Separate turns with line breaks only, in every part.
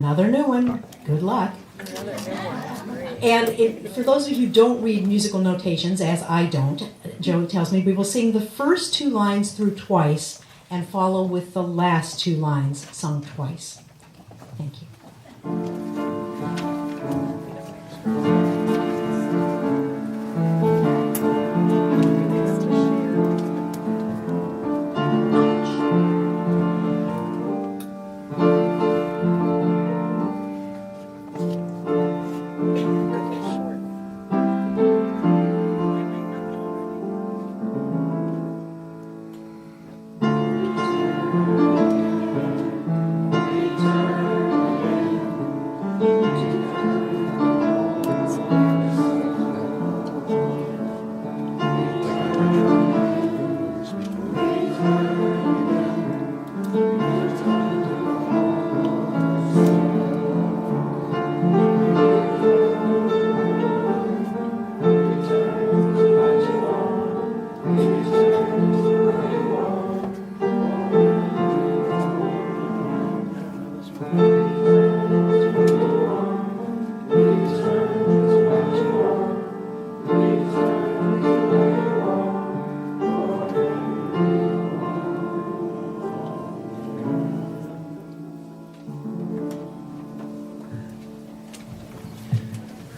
Another new one. Good luck. And for those of you who don't read musical notations, as I don't, Joe tells me, we will sing the first two lines through twice and follow with the last two lines sung twice. Thank you.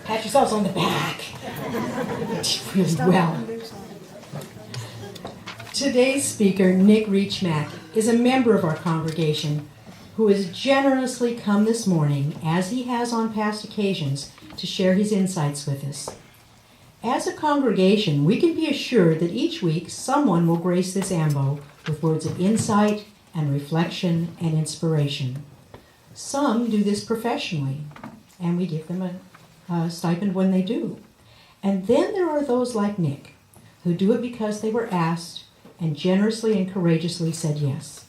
Pat yourselves on the back. Really well. Today's speaker, Nick Reachmak, is a member of our congregation who has generously come this morning, as he has on past occasions, to share his insights with us. As a congregation, we can be assured that each week someone will grace this ambo with words of insight and reflection and inspiration. Some do this professionally, and we give them a stipend when they do. And then there are those like Nick, who do it because they were asked and generously and courageously said yes.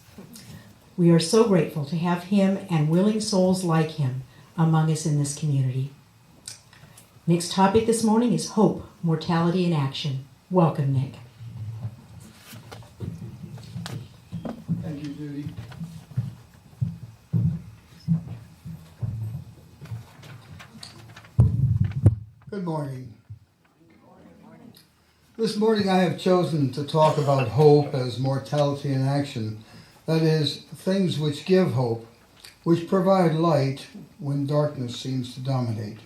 We are so grateful to have him and willing souls like him among us in this community. Nick's topic this morning is hope, mortality, and action. Welcome, Nick.
Thank you, Judy. Good morning. This morning I have chosen to talk about hope as mortality in action. That is, things which give hope, which provide light when darkness seems to dominate.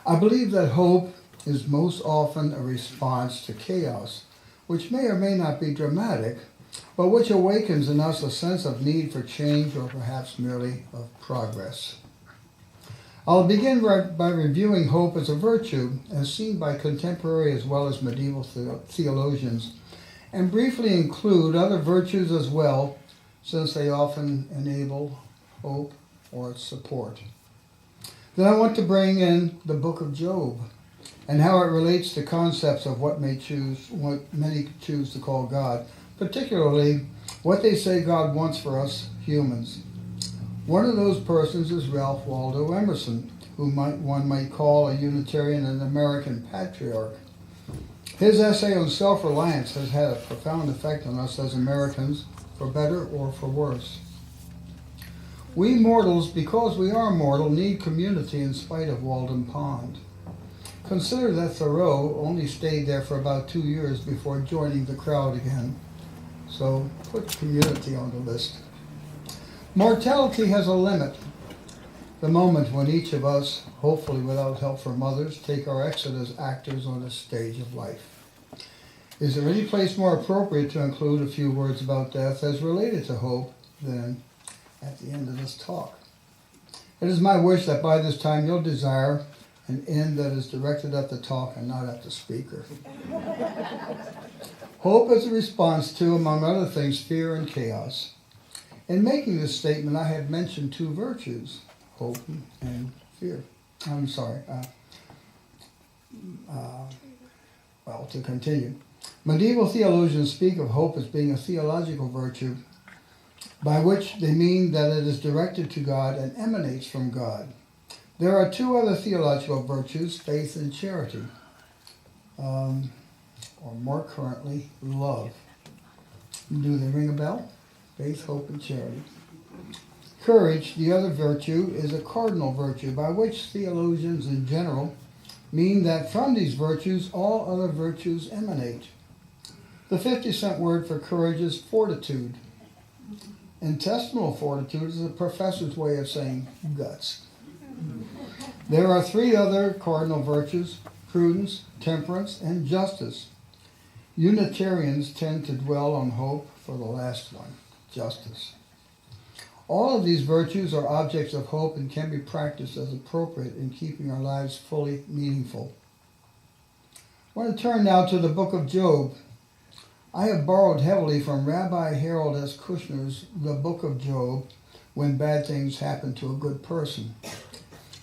I believe that hope is most often a response to chaos, which may or may not be dramatic, but which awakens in us a sense of need for change or perhaps merely of progress. I'll begin by reviewing hope as a virtue, as seen by contemporary as well as medieval theologians, and briefly include other virtues as well, since they often enable hope or its support. Then I want to bring in the book of Job and how it relates to concepts of what many choose to call God, particularly what they say God wants for us humans. One of those persons is Ralph Waldo Emerson, who one might call a Unitarian and American patriarch. His essay on self-reliance has had a profound effect on us as Americans, for better or for worse. We mortals, because we are mortal, need community in spite of Walden Pond. Consider that Thoreau only stayed there for about 2 years before joining the crowd again. So put community on the list. Mortality has a limit. The moment when each of us, hopefully without help from others, take our exit as actors on a stage of life. Is there any place more appropriate to include a few words about death as related to hope than at the end of this talk? It is my wish that by this time you'll desire an end that is directed at the talk and not at the speaker. Hope is a response to, among other things, fear and chaos. In making this statement, I have mentioned two virtues, hope and fear. To continue. Medieval theologians speak of hope as being a theological virtue, by which they mean that it is directed to God and emanates from God. There are two other theological virtues, faith and charity, or more currently, love. Do they ring a bell? Faith, hope, and charity. Courage, the other virtue, is a cardinal virtue, by which theologians in general mean that from these virtues all other virtues emanate. The 50-cent word for courage is fortitude. Intestinal fortitude is a professor's way of saying guts. There are three other cardinal virtues: prudence, temperance, and justice. Unitarians tend to dwell on hope for the last one, justice. All of these virtues are objects of hope and can be practiced as appropriate in keeping our lives fully meaningful. I want to turn now to the book of Job. I have borrowed heavily from Rabbi Harold S. Kushner's The Book of Job, When Bad Things Happen to a Good Person.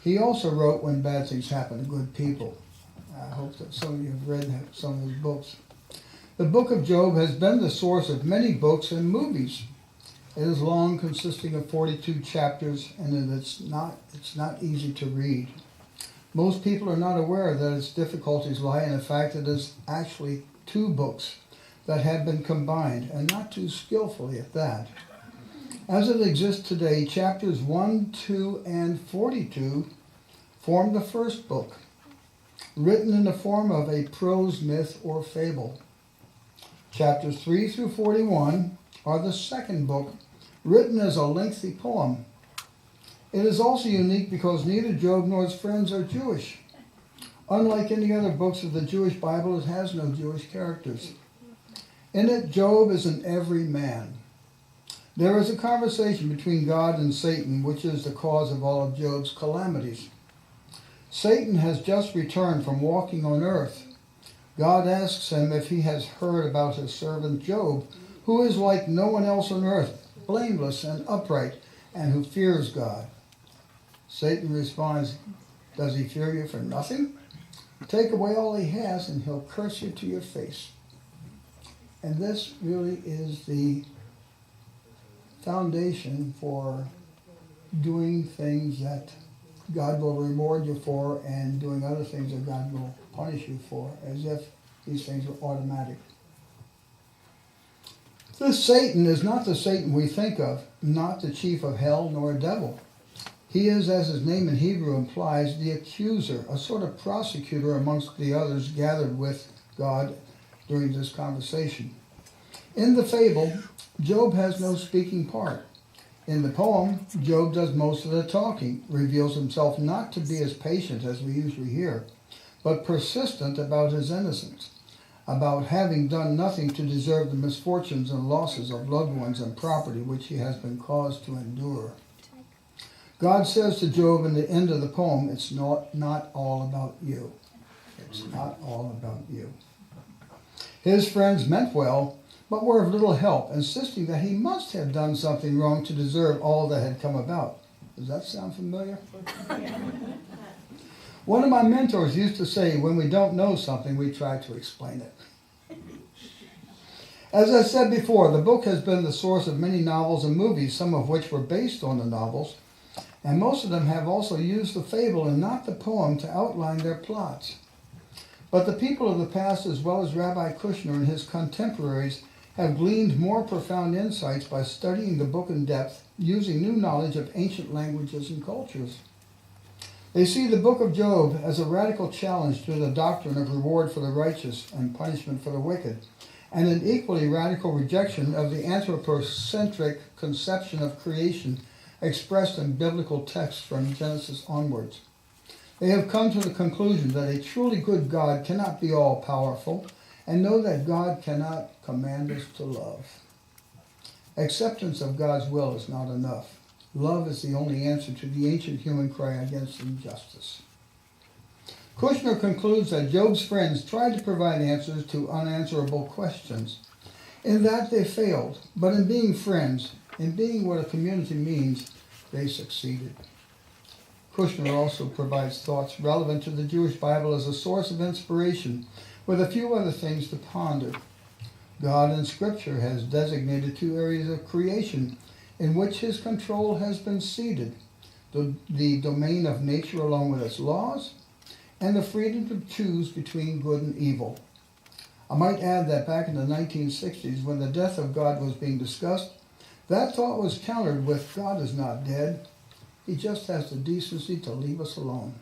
He also wrote When Bad Things Happen to Good People. I hope that some of you have read some of his books. The book of Job has been the source of many books and movies. It is long, consisting of 42 chapters, and it's not easy to read. Most people are not aware that its difficulties lie in the fact that it is actually two books that have been combined, and not too skillfully at that. As it exists today, chapters 1, 2, and 42 form the first book, written in the form of a prose myth or fable. Chapters 3 through 41 are the second book, written as a lengthy poem. It is also unique because neither Job nor his friends are Jewish. Unlike any other books of the Jewish Bible, it has no Jewish characters. In it, Job is an everyman. There is a conversation between God and Satan, which is the cause of all of Job's calamities. Satan has just returned from walking on earth. God asks him if he has heard about his servant Job, who is like no one else on earth, blameless and upright, and who fears God. Satan responds, "Does he fear you for nothing? Take away all he has and he'll curse you to your face." And this really is the foundation for doing things that God will reward you for and doing other things that God will punish you for, as if these things were automatic. This Satan is not the Satan we think of, not the chief of hell nor a devil. He is, as his name in Hebrew implies, the accuser, a sort of prosecutor amongst the others gathered with God during this conversation. In the fable, Job has no speaking part. In the poem, Job does most of the talking, reveals himself not to be as patient as we usually hear, but persistent about his innocence, about having done nothing to deserve the misfortunes and losses of loved ones and property which he has been caused to endure. God says to Job in the end of the poem, "It's not all about you. It's not all about you." His friends meant well, but were of little help, insisting that he must have done something wrong to deserve all that had come about. Does that sound familiar? One of my mentors used to say, when we don't know something, we try to explain it. As I said before, the book has been the source of many novels and movies, some of which were based on the novels, and most of them have also used the fable and not the poem to outline their plots. But the people of the past, as well as Rabbi Kushner and his contemporaries, have gleaned more profound insights by studying the book in depth, using new knowledge of ancient languages and cultures. They see the book of Job as a radical challenge to the doctrine of reward for the righteous and punishment for the wicked, and an equally radical rejection of the anthropocentric conception of creation expressed in biblical texts from Genesis onwards. They have come to the conclusion that a truly good God cannot be all-powerful, and know that God cannot command us to love. Acceptance of God's will is not enough. Love is the only answer to the ancient human cry against injustice. Kushner concludes that Job's friends tried to provide answers to unanswerable questions. In that they failed, but in being friends, in being what a community means, they succeeded. Kushner also provides thoughts relevant to the Jewish Bible as a source of inspiration, with a few other things to ponder. God in Scripture has designated two areas of creation in which his control has been ceded: the domain of nature along with its laws, and the freedom to choose between good and evil. I might add that back in the 1960s, when the death of God was being discussed, That thought was countered with, God is not dead. He just has the decency to leave us alone.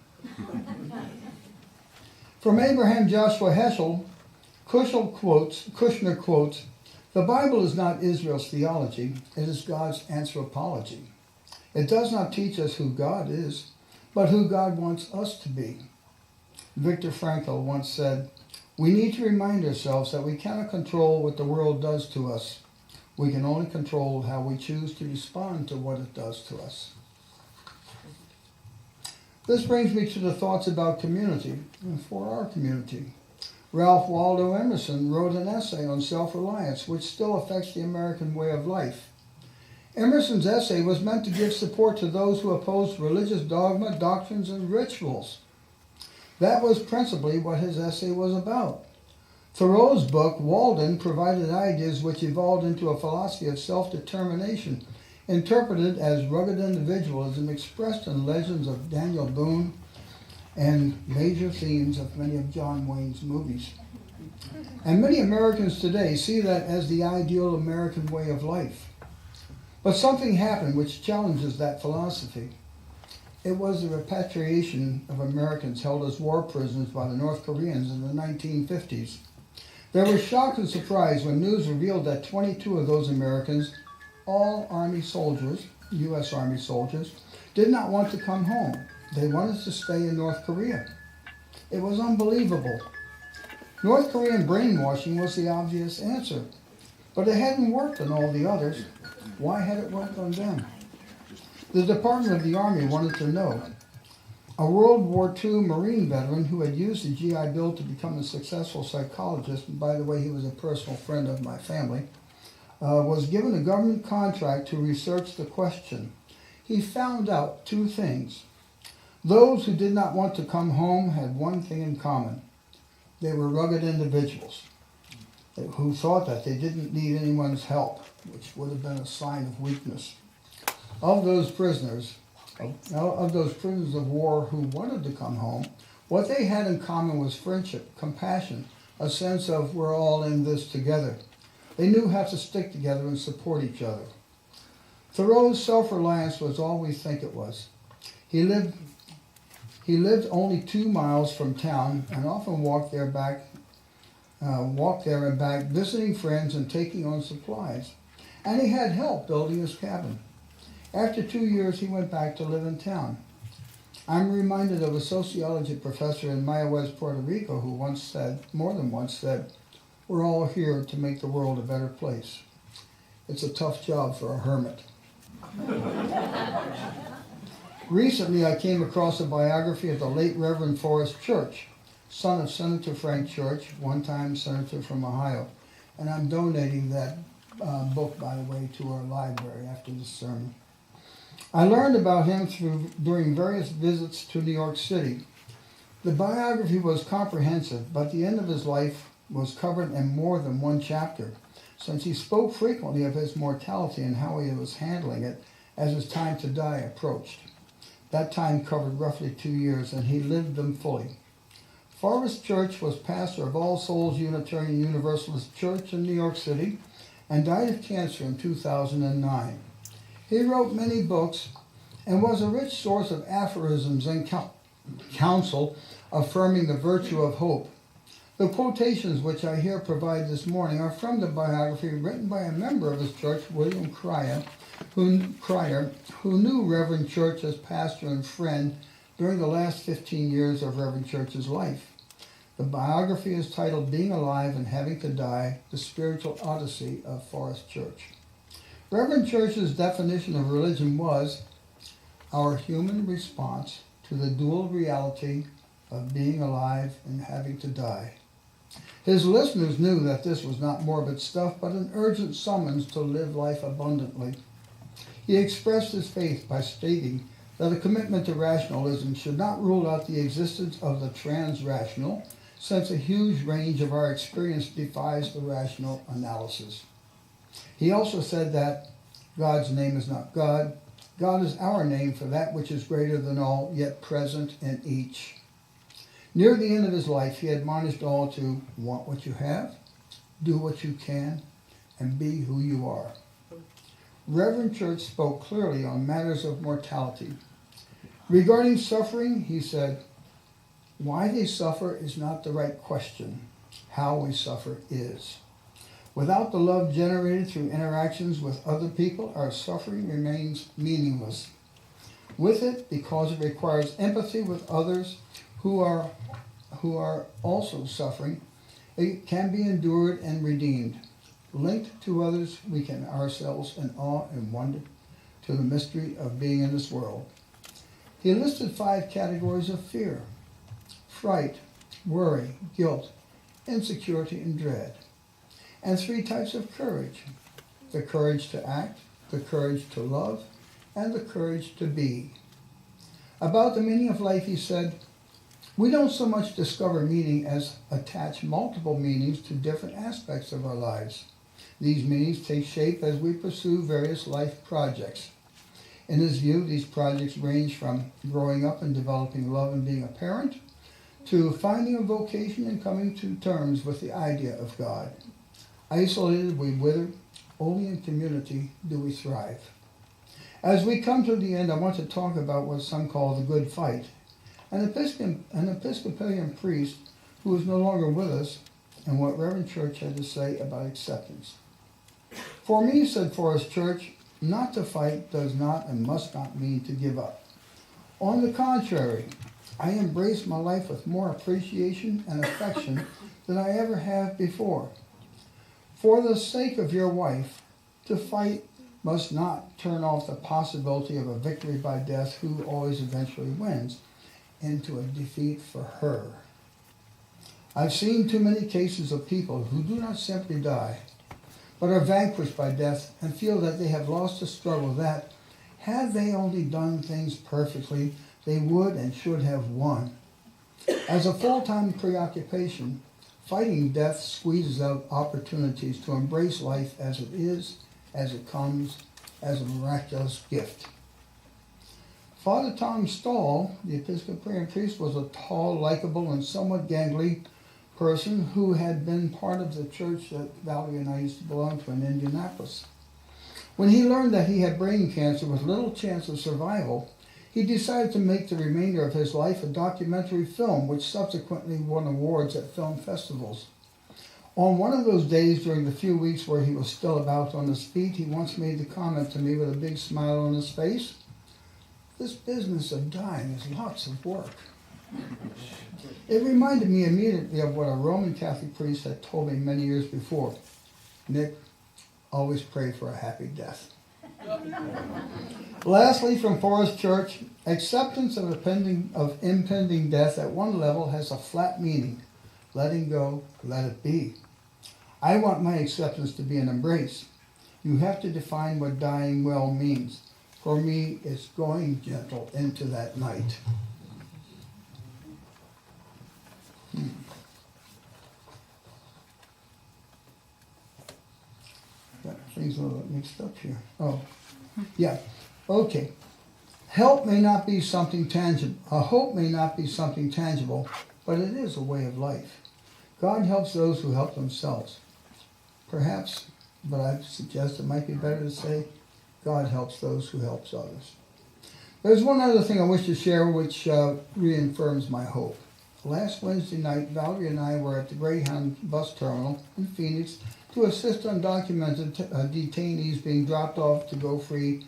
From Abraham Joshua Heschel, Kushner quotes, the Bible is not Israel's theology, it is God's anthropology. It does not teach us who God is, but who God wants us to be. Viktor Frankl once said, we need to remind ourselves that we cannot control what the world does to us. We can only control how we choose to respond to what it does to us. This brings me to the thoughts about community and for our community. Ralph Waldo Emerson wrote an essay on self-reliance, which still affects the American way of life. Emerson's essay was meant to give support to those who opposed religious dogma, doctrines, and rituals. That was principally what his essay was about. Thoreau's book, Walden, provided ideas which evolved into a philosophy of self-determination, interpreted as rugged individualism expressed in legends of Daniel Boone and major themes of many of John Wayne's movies. And many Americans today see that as the ideal American way of life. But something happened which challenges that philosophy. It was the repatriation of Americans held as war prisoners by the North Koreans in the 1950s. There was shock and surprise when news revealed that 22 of those Americans, all Army soldiers, U.S. Army soldiers, did not want to come home. They wanted to stay in North Korea. It was unbelievable. North Korean brainwashing was the obvious answer, but it hadn't worked on all the others. Why had it worked on them? The Department of the Army wanted to know. A World War II Marine veteran who had used the GI Bill to become a successful psychologist, and by the way, he was a personal friend of my family, was given a government contract to research the question. He found out two things. Those who did not want to come home had one thing in common. They were rugged individuals who thought that they didn't need anyone's help, which would have been a sign of weakness. Of those prisoners of war who wanted to come home, what they had in common was friendship, compassion, a sense of we're all in this together. They knew how to stick together and support each other. Thoreau's self-reliance was all we think it was. He lived only 2 miles from town and often walked there and back, visiting friends and taking on supplies. And he had help building his cabin. After 2 years, he went back to live in town. I'm reminded of a sociology professor in Maya West, Puerto Rico, who more than once said, we're all here to make the world a better place. It's a tough job for a hermit. Recently, I came across a biography of the late Reverend Forrest Church, son of Senator Frank Church, one-time senator from Ohio. And I'm donating that book, by the way, to our library after this sermon. I learned about him during various visits to New York City. The biography was comprehensive, but the end of his life was covered in more than one chapter, since he spoke frequently of his mortality and how he was handling it as his time to die approached. That time covered roughly 2 years, and he lived them fully. Forrest Church was pastor of All Souls Unitarian Universalist Church in New York City and died of cancer in 2009. He wrote many books and was a rich source of aphorisms and counsel affirming the virtue of hope. The quotations which I here provide this morning are from the biography written by a member of his church, William Cryer, who knew Reverend Church as pastor and friend during the last 15 years of Reverend Church's life. The biography is titled Being Alive and Having to Die, The Spiritual Odyssey of Forrest Church. Reverend Church's definition of religion was our human response to the dual reality of being alive and having to die. His listeners knew that this was not morbid stuff, but an urgent summons to live life abundantly. He expressed his faith by stating that a commitment to rationalism should not rule out the existence of the trans-rational, since a huge range of our experience defies the rational analysis. He also said that God's name is not God. God is our name for that which is greater than all, yet present in each. Near the end of his life, he admonished all to want what you have, do what you can, and be who you are. Reverend Church spoke clearly on matters of mortality. Regarding suffering, he said, why they suffer is not the right question. How we suffer is. Without the love generated through interactions with other people, our suffering remains meaningless. With it, because it requires empathy with others who are also suffering, it can be endured and redeemed. Linked to others, we can ourselves in awe and wonder to the mystery of being in this world. He listed 5 categories of fear: fright, worry, guilt, insecurity, and dread. And 3 types of courage: the courage to act, the courage to love, and the courage to be. About the meaning of life, he said, we don't so much discover meaning as attach multiple meanings to different aspects of our lives. These meanings take shape as we pursue various life projects. In his view, these projects range from growing up and developing love and being a parent, to finding a vocation and coming to terms with the idea of God. Isolated, we wither. Only in community do we thrive. As we come to the end, I want to talk about what some call the good fight. An Episcopalian priest who is no longer with us, and what Reverend Church had to say about acceptance. For me, said Forrest Church, not to fight does not and must not mean to give up. On the contrary, I embrace my life with more appreciation and affection than I ever have before. For the sake of your wife, to fight must not turn off the possibility of a victory by death, who always eventually wins, into a defeat for her. I've seen too many cases of people who do not simply die, but are vanquished by death and feel that they have lost a struggle that, had they only done things perfectly, they would and should have won. As a full-time preoccupation, fighting death squeezes out opportunities to embrace life as it is, as it comes, as a miraculous gift. Father Tom Stall, the Episcopalian priest, was a tall, likable, and somewhat gangly person who had been part of the church that Valerie and I used to belong to in Indianapolis. When he learned that he had brain cancer with little chance of survival, he decided to make the remainder of his life a documentary film, which subsequently won awards at film festivals. On one of those days during the few weeks where he was still about on his feet, he once made the comment to me with a big smile on his face, "This business of dying is lots of work." It reminded me immediately of what a Roman Catholic priest had told me many years before. Nick, always pray for a happy death. Lastly, from Forest Church, acceptance of impending death at one level has a flat meaning. Letting go, let it be. I want my acceptance to be an embrace. You have to define what dying well means. For me, it's going gentle into that night. Got things a little mixed up here. Oh, yeah. Okay. Help may not be something tangible. Hope may not be something tangible, but it is a way of life. God helps those who help themselves. Perhaps, but I suggest it might be better to say, God helps those who help others. There's one other thing I wish to share which reaffirms my hope. Last Wednesday night, Valerie and I were at the Greyhound bus terminal in Phoenix to assist undocumented detainees being dropped off to go free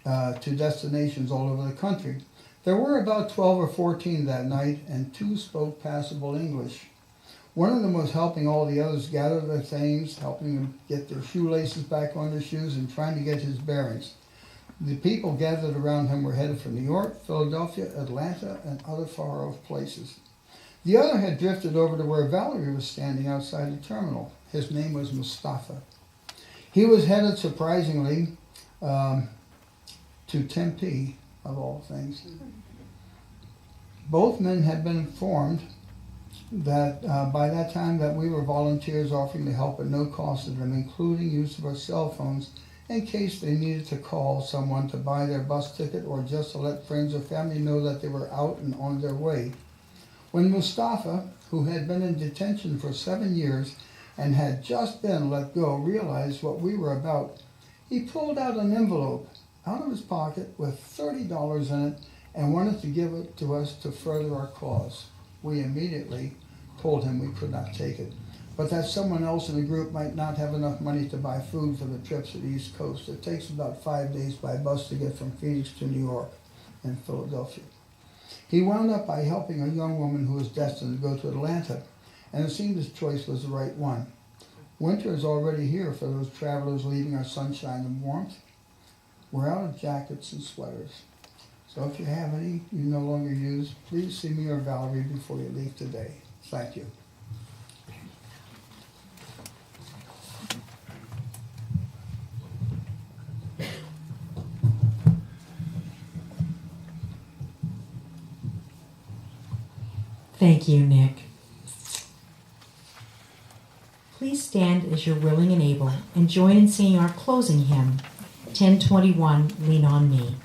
to destinations all over the country. There were about 12 or 14 that night, and 2 spoke passable English. One of them was helping all the others gather their things, helping them get their shoelaces back on their shoes, and trying to get his bearings. The people gathered around him were headed for New York, Philadelphia, Atlanta, and other far-off places. The other had drifted over to where Valerie was standing outside the terminal. His name was Mustafa. He was headed, surprisingly, to Tempe, of all things. Both men had been informed that by that time that we were volunteers offering to help at no cost to them, including use of our cell phones in case they needed to call someone to buy their bus ticket or just to let friends or family know that they were out and on their way. When Mustafa, who had been in detention for 7 years and had just been let go, realized what we were about, He pulled out an envelope out of his pocket with $30 in it and wanted to give it to us to further our cause. We immediately told him we could not take it, but that someone else in the group might not have enough money to buy food for the trips to the East Coast. It takes about 5 days by bus to get from Phoenix to New York and Philadelphia. He wound up by helping a young woman who was destined to go to Atlanta, and it seemed his choice was the right one. Winter is already here for those travelers leaving our sunshine and warmth. We're out of jackets and sweaters. So if you have any you no longer use, please see me or Valerie before you leave today. Thank you.
Thank you, Nick. Please stand as you're willing and able and join in singing our closing hymn, 1021, Lean on Me.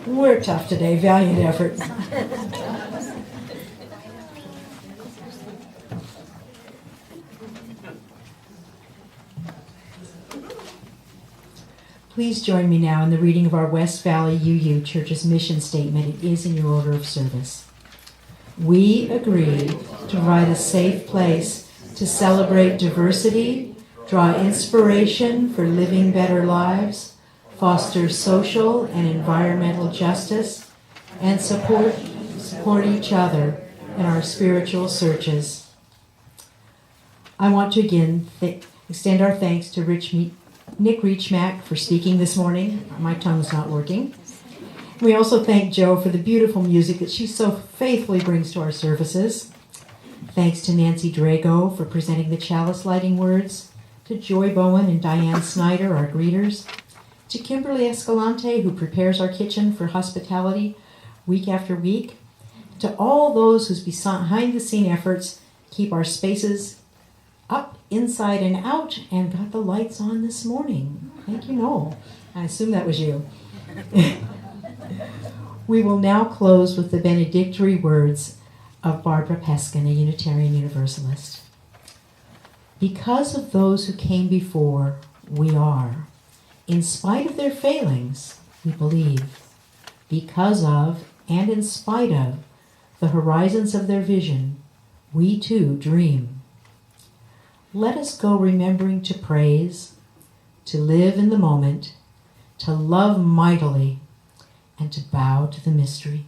We're tough today, valiant effort. Please join me now in the reading of our West Valley UU Church's mission statement. It is in your order of service. We agree to provide a safe place to celebrate diversity, draw inspiration for living better lives, foster social and environmental justice, and support each other in our spiritual searches. I want to again extend our thanks to Nick Reachmak for speaking this morning. My tongue's not working. We also thank Jo for the beautiful music that she so faithfully brings to our services. Thanks to Nancy Drago for presenting the chalice lighting words, to Joy Bowen and Diane Snyder, our greeters, to Kimberly Escalante, who prepares our kitchen for hospitality week after week, to all those whose behind-the-scene efforts keep our spaces up, inside, and out, and got the lights on this morning. Thank you, Noel. I assume that was you. We will now close with the benedictory words of Barbara Peskin, a Unitarian Universalist. Because of those who came before, we are. In spite of their failings, we believe. Because of, and in spite of, the horizons of their vision, we too dream. Let us go remembering to praise, to live in the moment, to love mightily, and to bow to the mystery.